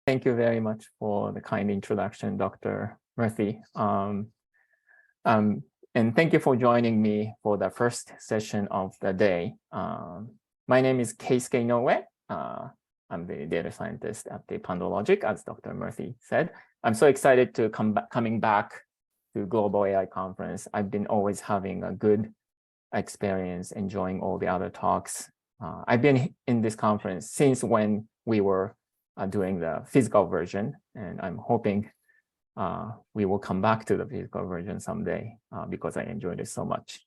Thank you very much for the kind introduction, Dr. Murthy. And thank you for joining me for the first session of the day. My name is Keisuke Inoue. I'm the data scientist at the Pandologic, as Dr. Murthy said. I'm so excited to coming back to Global AI Conference. I've been always having a good experience, enjoying all the other talks. I've been in this conference since when we were doing the physical version, and I'm hoping we will come back to the physical version someday because I enjoyed it so much.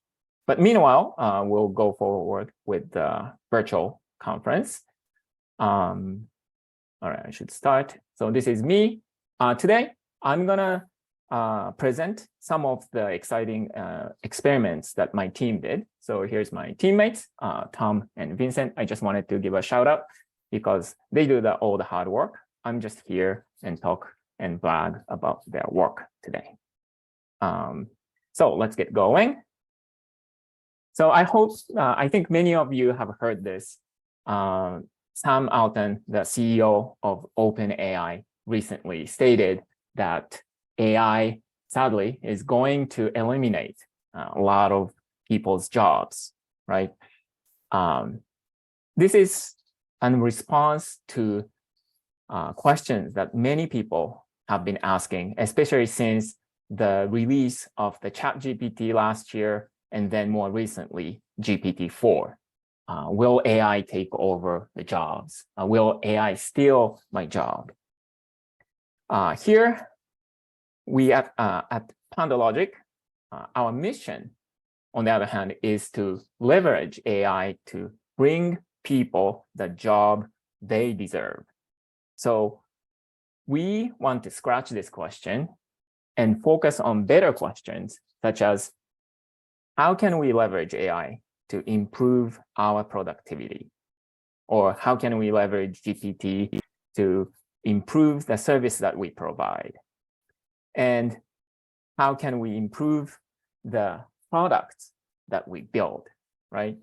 But meanwhile, we'll go forward with the virtual conference. All right, I should start. So this is me. Today, I'm gonna present some of the exciting experiments that my team did. So here's my teammates, Tom and Vincent. I just wanted to give a shout out because they do all the hard work. I'm just here and talk and brag about their work today. So let's get going. So I think many of you have heard this. Sam Altman, the CEO of OpenAI, recently stated that AI, sadly, is going to eliminate a lot of people's jobs, right? This is in response to questions that many people have been asking, especially since the release of the ChatGPT last year, and then more recently, GPT-4. Will AI take over the jobs? Will AI steal my job? Here, we at Pandologic, our mission, on the other hand, is to leverage AI to bring people the job they deserve. So we want to scratch this question and focus on better questions, such as how can we leverage AI to improve our productivity? Or how can we leverage GPT to improve the service that we provide? And how can we improve the products that we build, right?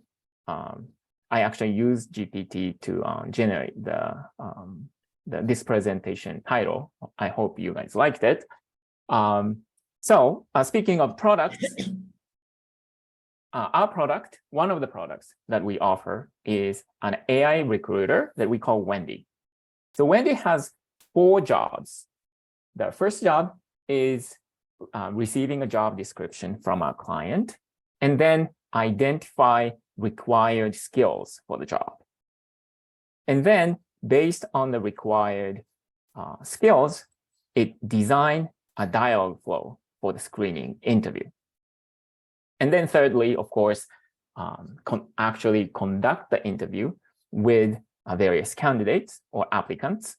I actually used GPT to generate this presentation title. I hope you guys liked it. So speaking of products, our product, one of the products that we offer is an AI recruiter that we call Wendy. So Wendy has 4 jobs. The first job is receiving a job description from our client, and then identify required skills for the job. And then based on the required skills, it designs a dialogue flow for the screening interview. And then thirdly, of course, actually conduct the interview with various candidates or applicants.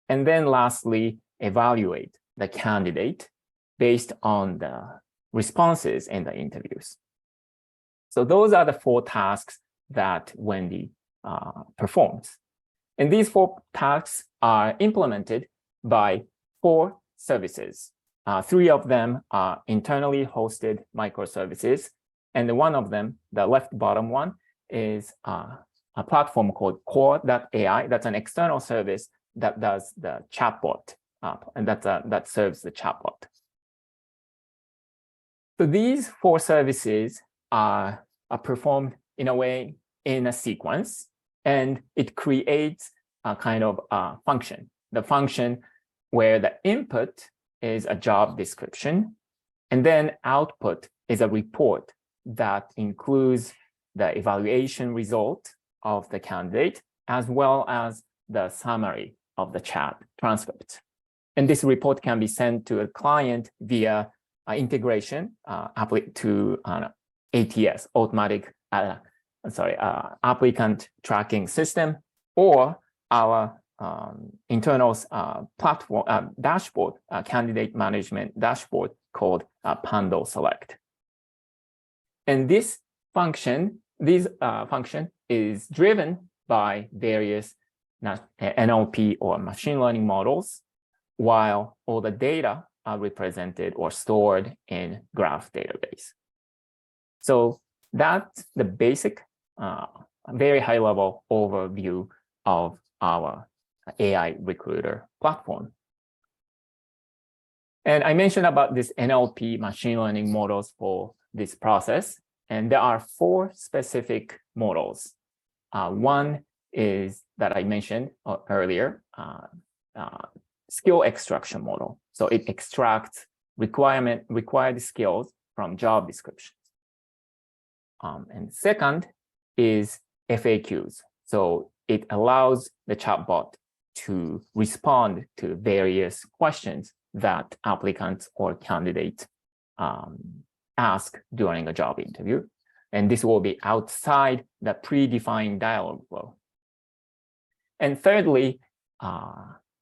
And then lastly, evaluate the candidate based on the responses in the interviews. So those are the 4 tasks that Wendy performs. And these 4 tasks are implemented by 4 services. 3 of them are internally hosted microservices. And one of them, the left bottom one, is a platform called Kore.AI. That's an external service that does the chatbot, and that serves the chatbot. So these 4 services are performed in a way in a sequence, and it creates a kind of function. The function where the input is a job description, and then output is a report that includes the evaluation result of the candidate, as well as the summary of the chat transcript. And this report can be sent to a client via integration to ATS, automatic applicant tracking system, or our internal platform dashboard, candidate management dashboard called Pando Select. And this function is driven by various NLP or machine learning models, while all the data are represented or stored in graph database. So that's the basic, very high level overview of our AI Recruiter platform. And I mentioned about this NLP machine learning models for this process. And there are 4 specific models. One is that I mentioned earlier, skill extraction model. So it extracts required skills from job descriptions. And second is FAQs. So it allows the chatbot to respond to various questions that applicants or candidates ask during a job interview. And this will be outside the predefined dialogue flow. And thirdly,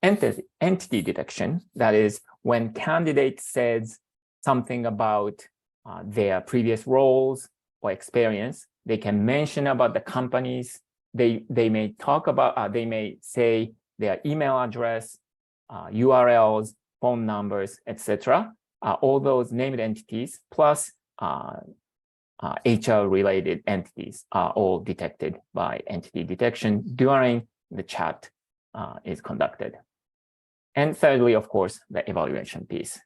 entity detection. That is, when candidate says something about their previous roles or experience, they can mention about the companies. They may talk about, they may say their email address, URLs, phone numbers, etc. All those named entities plus HR-related entities are all detected by entity detection during the chat is conducted. And thirdly, of course, the evaluation piece.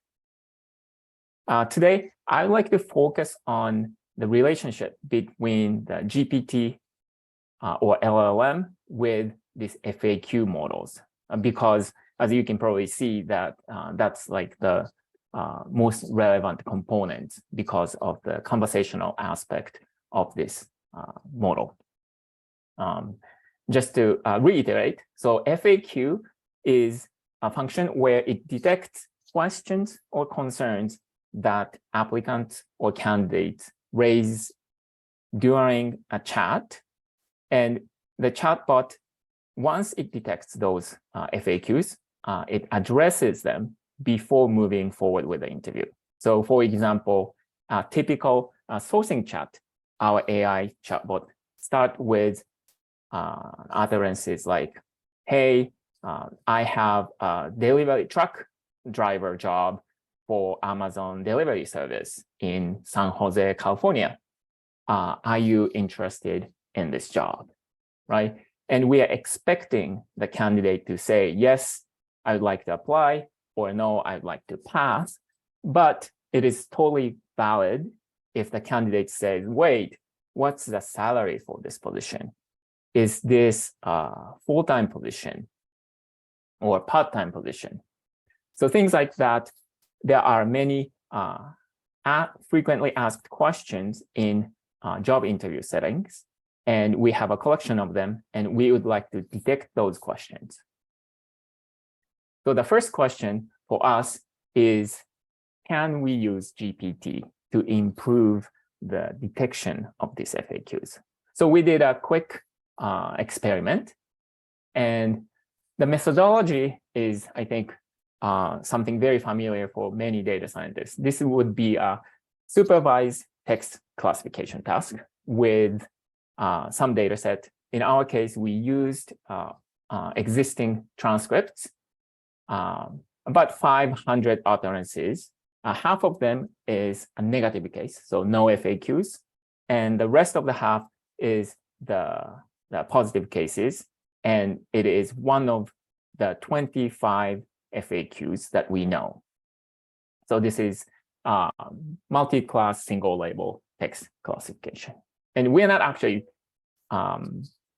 Today, I'd like to focus on the relationship between the GPT or LLM with these FAQ models, because as you can probably see that that's like the most relevant component because of the conversational aspect of this model. Just to reiterate, so FAQ is a function where it detects questions or concerns that applicants or candidates raise during a chat. And the chatbot, once it detects those FAQs, it addresses them before moving forward with the interview. So for example, a typical sourcing chat, our AI chatbot start with utterances like, hey, I have a delivery truck driver job for Amazon delivery service in San Jose, California. Are you interested in this job, right? And we are expecting the candidate to say, yes, I would like to apply, or no, I'd like to pass. But it is totally valid if the candidate says, wait, what's the salary for this position? Is this a full-time position or part-time position? So things like that. There are many frequently asked questions in job interview settings, and we have a collection of them, and we would like to detect those questions. So the first question for us is, can we use GPT to improve the detection of these FAQs? So we did a quick experiment, and the methodology is, I think, something very familiar for many data scientists. This would be a supervised text classification task with some data set. In our case, we used existing transcripts, about 500 utterances. Half of them is a negative case, so no FAQs. And the rest of the half is the positive cases. And it is one of the 25 FAQs that we know. So this is multi-class single label text classification. And we're not actually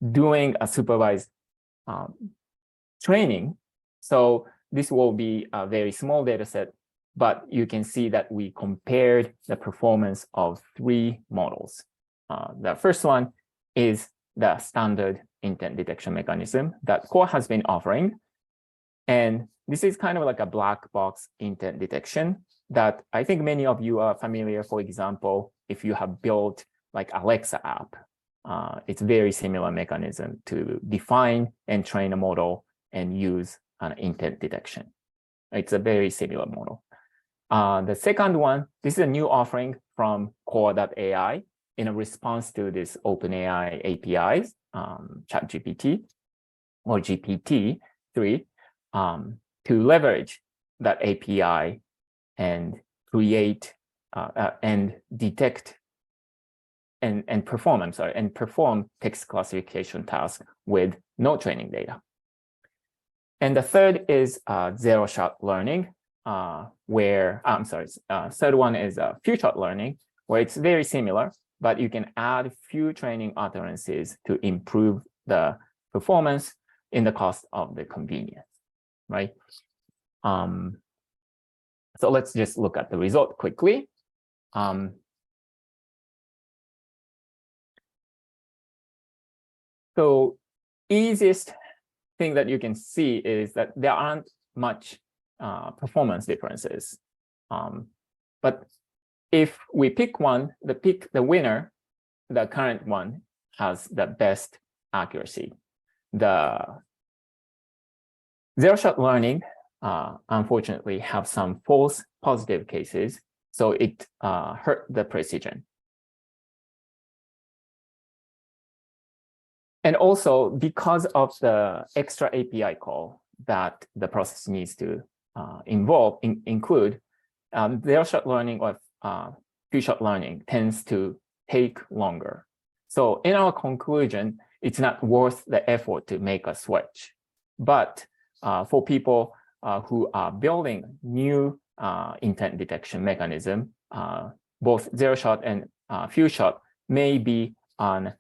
doing a supervised training. So this will be a very small data set, but you can see that we compared the performance of 3 models. The first one is the standard intent detection mechanism that Core has been offering. And this is kind of like a black box intent detection that I think many of you are familiar. For example, if you have built like Alexa app, it's very similar mechanism to define and train a model and use an intent detection. It's a very similar model. The second one, this is a new offering from Kore.AI in a response to this OpenAI APIs, ChatGPT or GPT-3, to leverage that API and create and detect and perform text classification tasks with no training data. And the third is zero-shot learning, third one is few-shot learning, where it's very similar, but you can add few training utterances to improve the performance in the cost of the convenience, right? So let's just look at the result quickly. So easiest thing that you can see is that there aren't much performance differences. But if we pick one, the winner, the current one has the best accuracy. The zero-shot learning, unfortunately, have some false positive cases, so it hurt the precision. And also, because of the extra API call that the process needs to include, zero-shot learning or few-shot learning tends to take longer. So in our conclusion, it's not worth the effort to make a switch. But for people who are building new intent detection mechanism, both zero-shot and few-shot may be an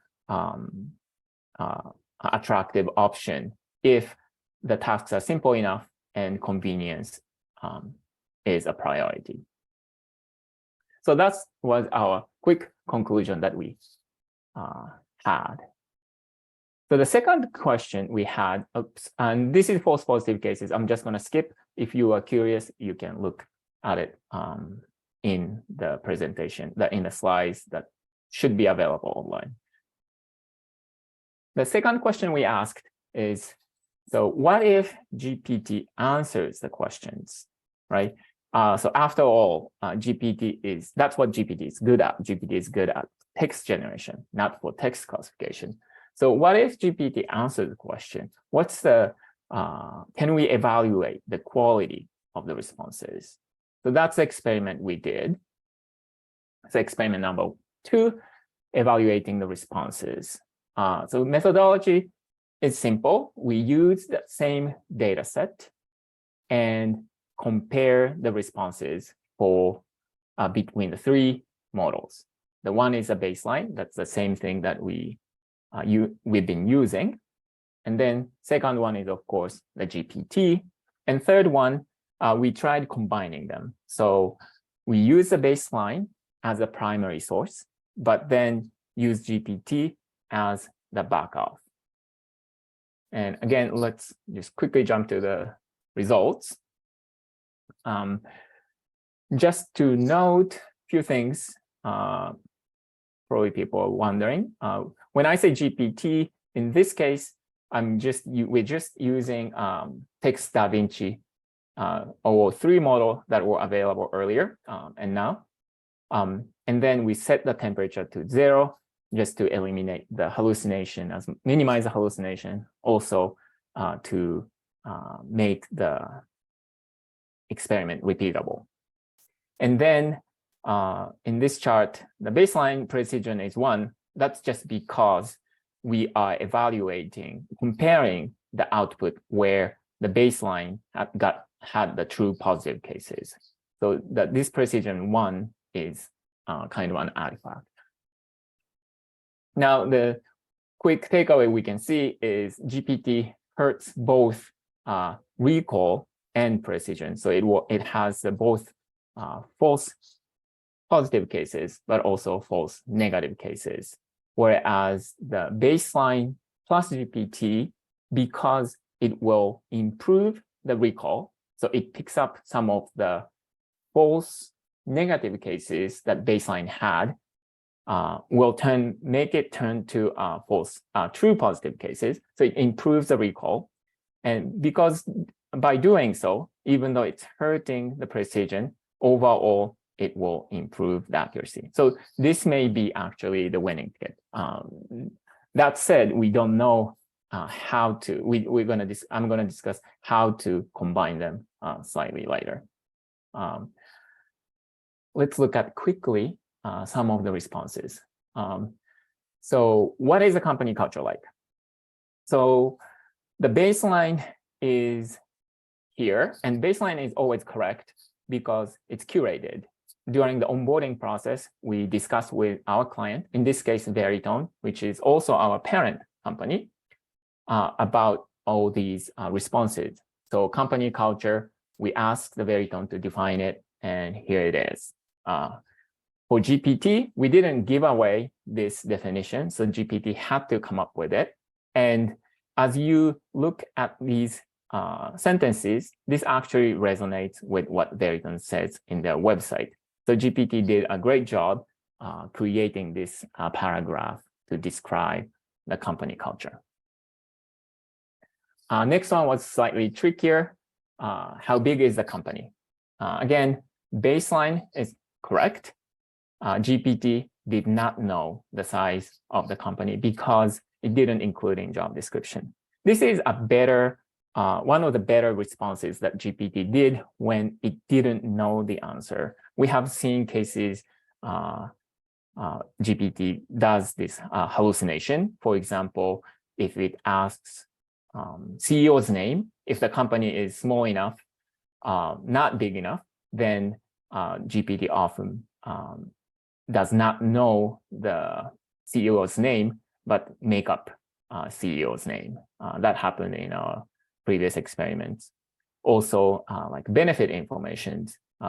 attractive option if the tasks are simple enough and convenience is a priority. So that was our quick conclusion that we had. So the second question we had, and this is false positive cases. I'm just going to skip. If you are curious, you can look at it in the presentation, in the slides that should be available online. The second question we asked is, so what if GPT answers the questions, right? So after all, that's what GPT is good at. GPT is good at text generation, not for text classification. So what if GPT answers the question? Can we evaluate the quality of the responses? So that's the experiment we did. So experiment number 2, evaluating the responses. So methodology is simple. We use the same data set and compare the responses for between the 3 models. The one is a baseline. That's the same thing that we've been using. And then second one is, of course, the GPT. And third one, we tried combining them. So we use the baseline as a primary source, but then use GPT as the backup. And again, let's just quickly jump to the results. Just to note a few things, probably people are wondering. When I say GPT, in this case, we're just using Text DaVinci 003 model that were available earlier and now. And then we set the temperature to 0 just to eliminate the hallucination, minimize the hallucination, also to make the experiment repeatable. And then in this chart, the baseline precision is 1. That's just because we are comparing the output where the baseline had the true positive cases. So this precision 1 is kind of an artifact. Now, the quick takeaway we can see is GPT hurts both recall and precision. So it has both false positive cases, but also false negative cases. Whereas the baseline plus GPT, because it will improve the recall, so it picks up some of the false negative cases that baseline had, will make it turn to true positive cases. So it improves the recall. And because by doing so, even though it's hurting the precision, overall, it will improve the accuracy. So this may be actually the winning ticket. That said, we don't know how to. I'm going to discuss how to combine them slightly later. Let's look at quickly some of the responses. So what is the company culture like? So the baseline is here, and baseline is always correct because it's curated. During the onboarding process, we discuss with our client, in this case, Veritone, which is also our parent company, about all these responses. So company culture, we asked the Veritone to define it, and here it is. For GPT, we didn't give away this definition, so GPT had to come up with it. And as you look at these sentences, this actually resonates with what Veritone says in their website. So GPT did a great job creating this paragraph to describe the company culture. Next one was slightly trickier. How big is the company? Again, baseline is correct. GPT did not know the size of the company because it didn't include in job description. This is a better, one of the better responses that GPT did when it didn't know the answer. We have seen cases GPT does this hallucination. For example, if it asks CEO's name, if the company is small enough, not big enough, then GPT often does not know the CEO's name, but make up CEO's name. That happened in our previous experiments. Also, like benefit information,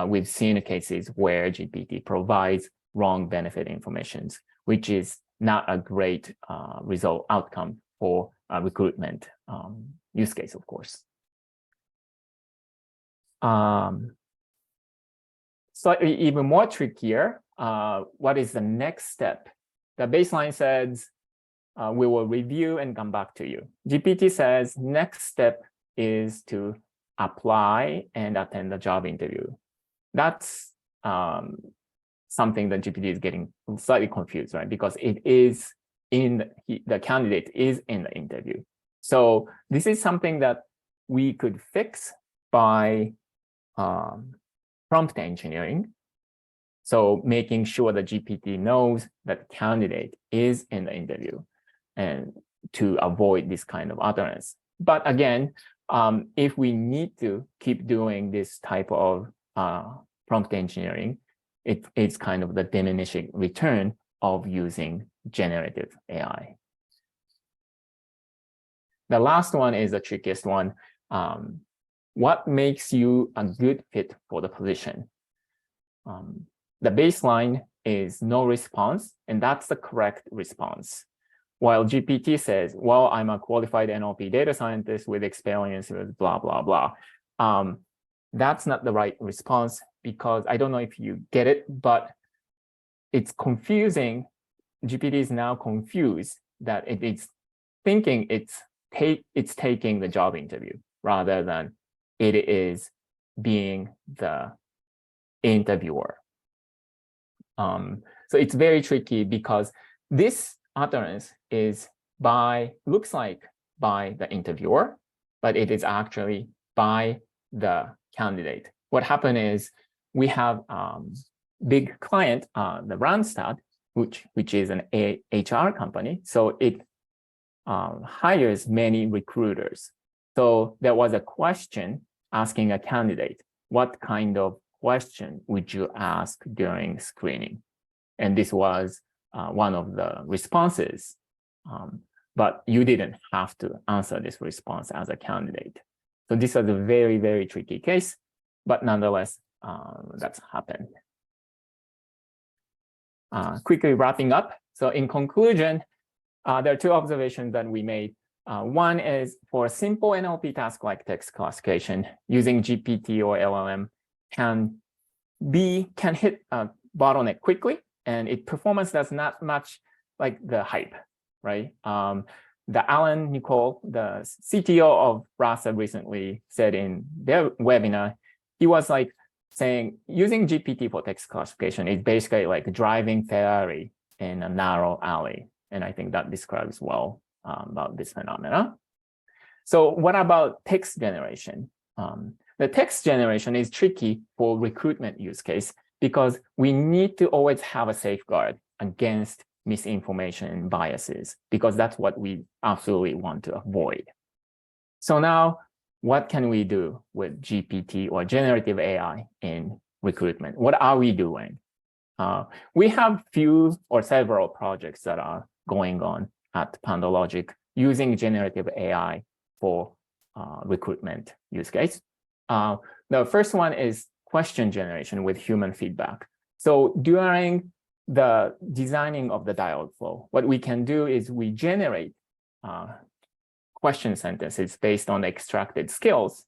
we've seen cases where GPT provides wrong benefit information, which is not a great result outcome for a recruitment use case, of course. Slightly even more trickier, what is the next step? The baseline says, we will review and come back to you. GPT says next step is to apply and attend the job interview. That's something that GPT is getting slightly confused, right? Because it is in the candidate is in the interview. So this is something that we could fix by prompt engineering. So making sure that GPT knows that candidate is in the interview and to avoid this kind of utterance. But again, if we need to keep doing this type of prompt engineering, it's kind of the diminishing return of using generative AI. The last one is the trickiest one. What makes you a good fit for the position? The baseline is no response, and that's the correct response. While GPT says, well, I'm a qualified NLP data scientist with experience with blah, blah, blah. That's not the right response because I don't know if you get it, but it's confusing. GPT is now confused that it is thinking it's taking the job interview rather than it is being the interviewer. So it's very tricky because this utterance is looks like by the interviewer, but it is actually by the candidate. What happened is we have big client, the Randstad, which is an HR company. So it hires many recruiters. So there was a question asking a candidate, what kind of question would you ask during screening? And this was one of the responses, but you didn't have to answer this response as a candidate. So this was a very, very tricky case, but nonetheless, that's happened. Quickly wrapping up. So in conclusion, there are two observations that we made. One is for a simple NLP task like text classification, using GPT or LLM can hit a bottleneck quickly, and its performance does not match like the hype, right? The Alan Nicole, the CTO of Rasa, recently said in their webinar, he was like saying using GPT for text classification is basically like driving Ferrari in a narrow alley. And I think that describes well about this phenomena. So what about text generation? The text generation is tricky for recruitment use case because we need to always have a safeguard against misinformation and biases, because that's what we absolutely want to avoid. So now what can we do with GPT or generative AI in recruitment? What are we doing? We have few or several projects that are going on at Pandologic using generative AI for recruitment use case. The first one is question generation with human feedback. So during the designing of the dialogue flow, what we can do is we generate question sentences based on extracted skills,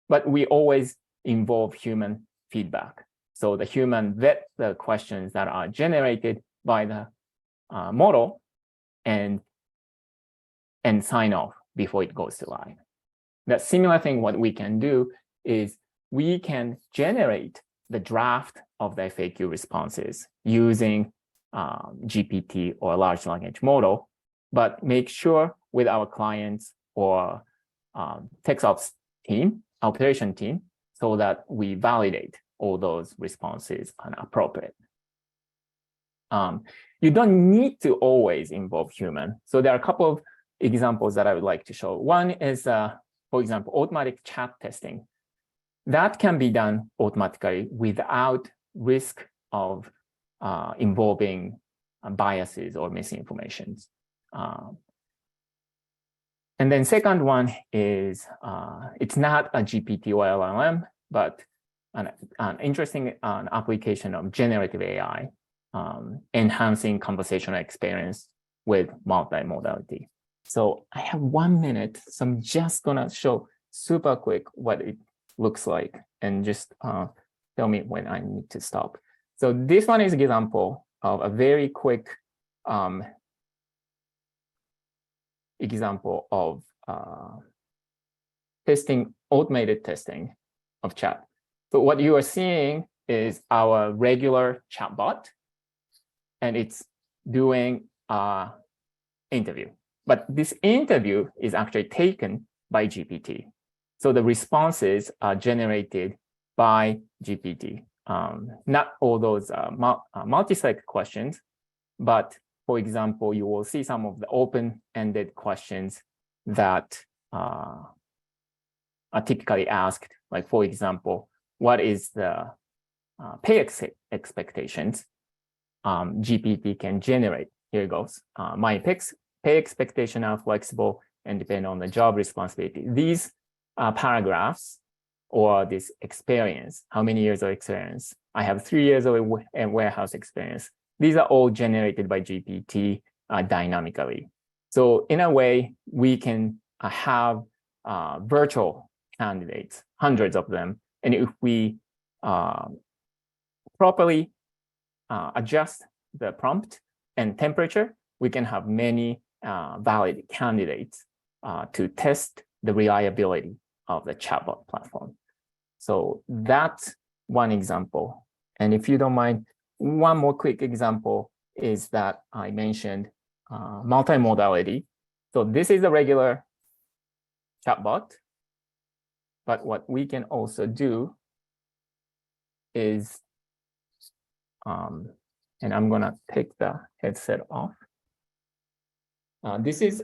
but we always involve human feedback. So the human vet the questions that are generated by the model and sign off before it goes to live. The similar thing, what we can do is we can generate the draft of the FAQ responses using GPT or large language model, but make sure with our clients or tech ops team, operation team, so that we validate all those responses are appropriate. You don't need to always involve human. So there are a couple of examples that I would like to show. One is, for example, automatic chat testing. That can be done automatically without risk of involving biases or misinformations. And then second one is, it's not a GPT or LLM, but an interesting application of generative AI, enhancing conversational experience with multimodality. So I have 1 minute, so I'm just gonna show super quick what it looks like, and just tell me when I need to stop. So this one is an example of a very quick example of testing, automated testing of chat. So what you are seeing is our regular chatbot, and it's doing an interview. But this interview is actually taken by GPT. So the responses are generated by GPT. Not all those multi-select questions, but for example, you will see some of the open-ended questions that are typically asked, like for example, what is the pay expectations? GPT can generate. Here it goes. My pay expectations are flexible and depend on the job responsibility. These paragraphs or this experience, how many years of experience? I have 3 years of warehouse experience. These are all generated by GPT dynamically. So in a way, we can have virtual candidates, hundreds of them. And if we properly adjust the prompt and temperature, we can have many valid candidates to test the reliability of the chatbot platform. So that's one example. And if you don't mind, one more quick example is that I mentioned multimodality. So this is a regular chatbot, but what we can also do is, and I'm gonna take the headset off. This is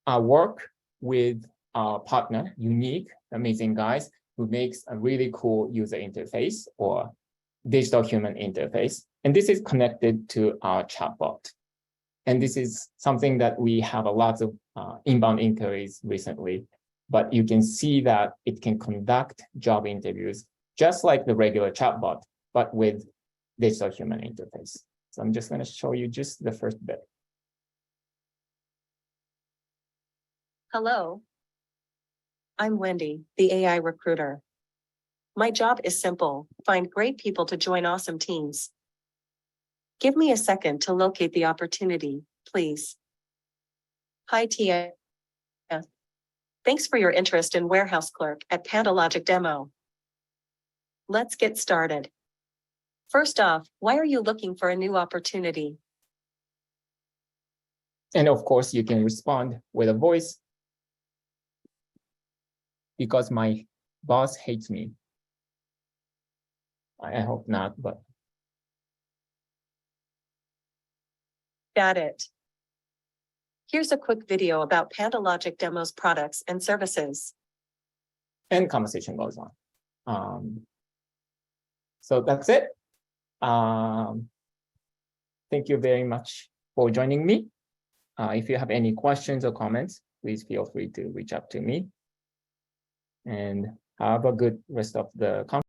our work with our partner, Unique, amazing guys, who makes a really cool user interface or digital human interface. And this is connected to our chatbot. And this is something that we have a lot of inbound inquiries recently, but you can see that it can conduct job interviews just like the regular chatbot, but with digital human interface. So I'm just going to show you just the first bit. Hello, I'm Wendy, the AI recruiter. My job is simple: find great people to join awesome teams. Give me a second to locate the opportunity, please. Hi, Tia. Thanks for your interest in warehouse clerk at Pandologic demo. Let's get started. First off, why are you looking for a new opportunity? And of course, you can respond with a voice. Because my boss hates me. I hope not, but. Got it. Here's a quick video about Pandologic Demo's products and services. and conversation goes on. So that's it. Thank you very much for joining me. If you have any questions or comments, please feel free to reach out to me. And have a good rest of the conference.